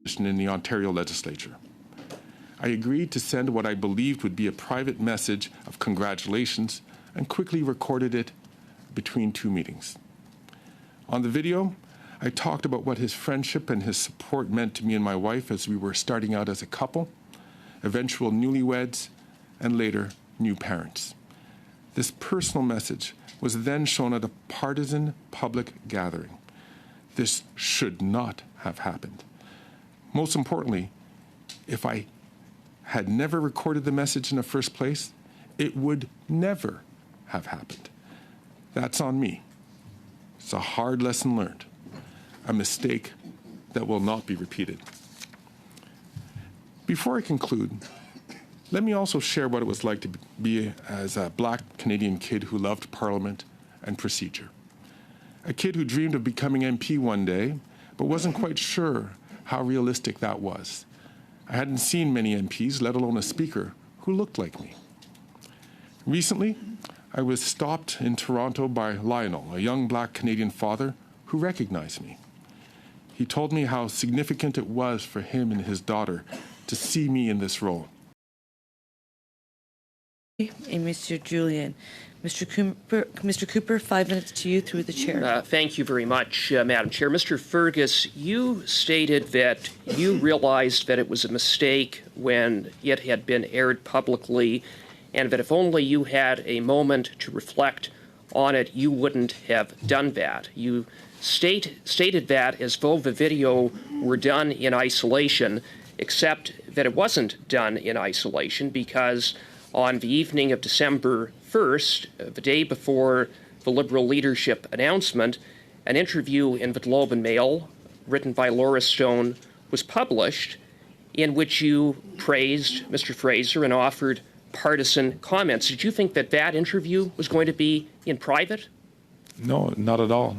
in the Ontario legislature. I agreed to send what I believed would be a private message of congratulations and quickly recorded it between two meetings. On the video, I talked about what his friendship and his support meant to me and my wife as we were starting out as a couple, eventual newlyweds, and later new parents. This personal message was then shown at a partisan public gathering. This should not have happened. Most importantly, if I had never recorded the message in the first place, it would never have happened. That's on me. It's a hard lesson learned, a mistake that will not be repeated. Before I conclude, let me also share what it was like to be as a Black Canadian kid who loved Parliament and procedure. A kid who dreamed of becoming MP one day, but wasn't quite sure how realistic that was. I hadn't seen many MPs, let alone a speaker, who looked like me. Recently, I was stopped in Toronto by Lionel, a young Black Canadian father who recognized me. He told me how significant it was for him and his daughter to see me in this role. And Mr. Julian. Mr. Cooper, 5 minutes to you through the chair. Thank you very much, Madam Chair. Mr. Fergus, you stated that you realized that it was a mistake when it had been aired publicly, and that if only you had a moment to reflect on it, you wouldn't have done that. You stated that as though the video were done in isolation, except that it wasn't done in isolation, because on the evening of December 1st, the day before the Liberal leadership announcement, an interview in the Globe and Mail, written by Laura Stone, was published, in which you praised Mr. Fraser and offered partisan comments. Did you think that that interview was going to be in private? No, not at all.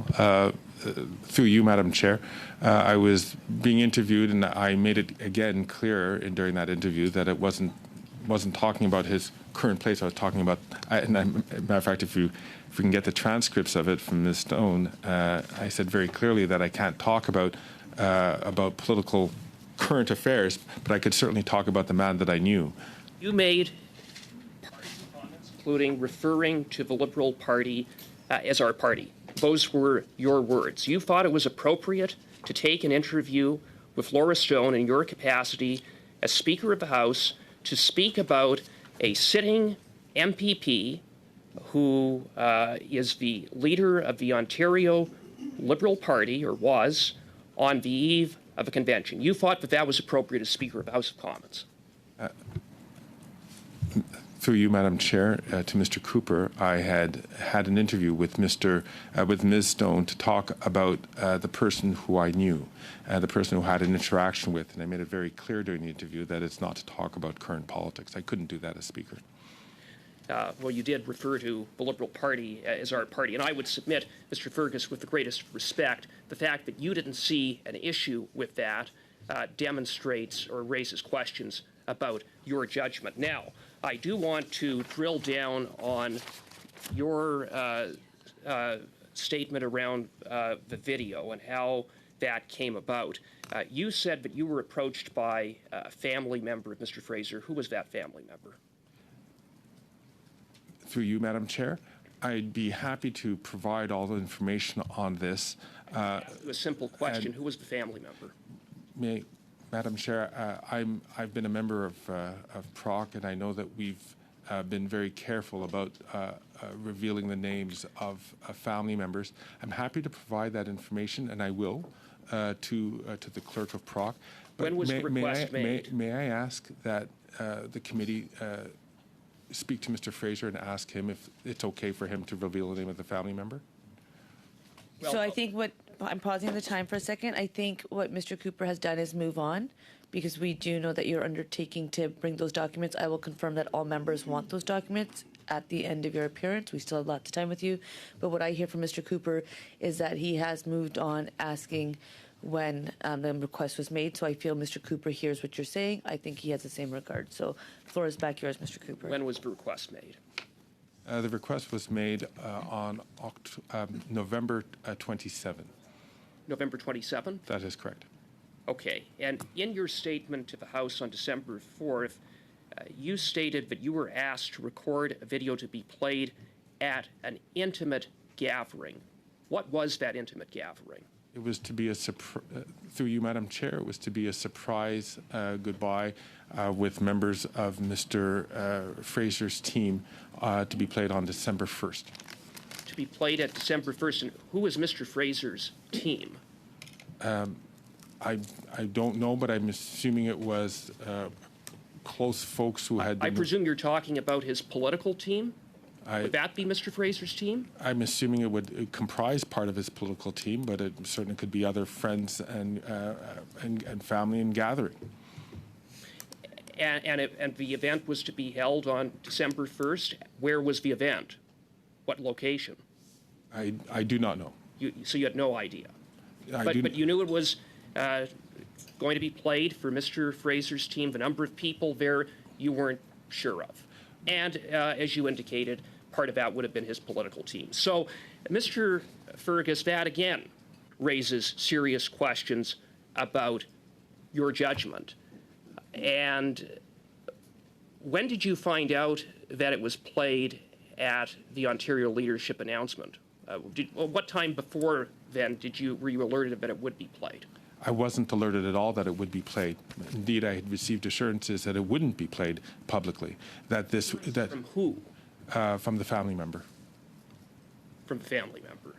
Through you, Madam Chair, I was being interviewed, and I made it again clear during that interview that it wasn't talking about his current place. I was talking about, matter of fact, if we can get the transcripts of it from Ms. Stone, I said very clearly that I can't talk about political current affairs, but I could certainly talk about the man that I knew. You made comments, including referring to the Liberal Party as our party. Those were your words. You thought it was appropriate to take an interview with Laura Stone in your capacity as Speaker of the House to speak about a sitting MPP who is the leader of the Ontario Liberal Party, or was, on the eve of a convention. You thought that that was appropriate as Speaker of the House of Commons. Through you, Madam Chair, to Mr. Cooper, I had an interview with Ms. Stone to talk about the person who I knew, the person who I had an interaction with, and I made it very clear during the interview that it's not to talk about current politics. I couldn't do that as Speaker. Well, you did refer to the Liberal Party as our party, and I would submit, Mr. Fergus, with the greatest respect, the fact that you didn't see an issue with that demonstrates or raises questions about your judgment. Now, I do want to drill down on your statement around the video and how that came about. You said that you were approached by a family member of Mr. Fraser. Who was that family member? Through you, Madam Chair, I'd be happy to provide all the information on this. A simple question: who was the family member? Madam Chair, I've been a member of PROC, and I know that we've been very careful about revealing the names of family members. I'm happy to provide that information, and I will, to the clerk of PROC. But when was the request made? May I ask that the committee speak to Mr. Fraser and ask him if it's okay for him to reveal the name of the family member? Well, so I think I'm pausing the time for a second. I think what Mr. Cooper has done is move on, because we do know that you're undertaking to bring those documents. I will confirm that all members want those documents at the end of your appearance. We still have lots of time with you. But what I hear from Mr. Cooper is that he has moved on, asking when the request was made. So I feel Mr. Cooper hears what you're saying. I think he has the same regard. So the floor is back yours, Mr. Cooper. When was the request made? The request was made on November 27. November 27? That is correct. Okay, and in your statement to the House on December 4th, you stated that you were asked to record a video to be played at an intimate gathering. What was that intimate gathering? It was to be through you, Madam Chair, it was to be a surprise goodbye with members of Mr. Fraser's team to be played on December 1st. To be played at December 1st, and who was Mr. Fraser's team? I don't know, but I'm assuming it was close folks who had been... I presume you're talking about his political team? Would that be Mr. Fraser's team? I'm assuming it would comprise part of his political team, but it certainly could be other friends and family and gathering. And the event was to be held on December 1st. Where was the event? What location? I do not know. So you had no idea? But you knew it was going to be played for Mr. Fraser's team. The number of people there you weren't sure of. And as you indicated, part of that would have been his political team. So, Mr. Fergus, that again raises serious questions about your judgment. And when did you find out that it was played at the Ontario leadership announcement? What time before then were you alerted that it would be played? I wasn't alerted at all that it would be played. Indeed, I had received assurances that it wouldn't be played publicly. From who? From the family member. From the family member.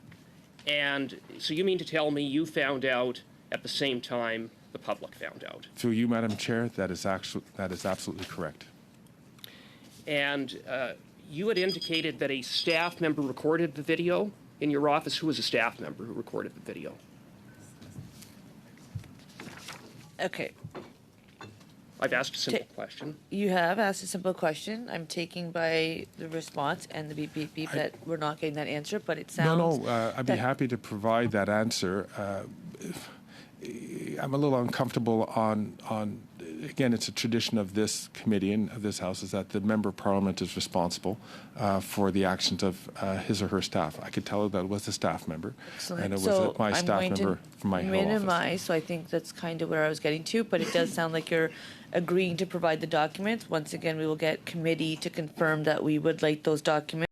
And so you mean to tell me you found out at the same time the public found out? Through you, Madam Chair, that is absolutely correct. And you had indicated that a staff member recorded the video in your office. Who was a staff member who recorded the video? Okay. I've asked a simple question. You have asked a simple question. I'm taking by the response and the beep, beep, beep that we're not getting that answer, but it sounds... No, I'd be happy to provide that answer. I'm a little uncomfortable on again, it's a tradition of this committee and of this House is that the Member of Parliament is responsible for the actions of his or her staff. I could tell her that it was a staff member. Excellent. And it was So my I'm staff going to member from my home office. minimize, so I think that's kind of where I was getting to, but it does sound like you're agreeing to provide the documents. Once again, we will get committee to confirm that we would like those documents.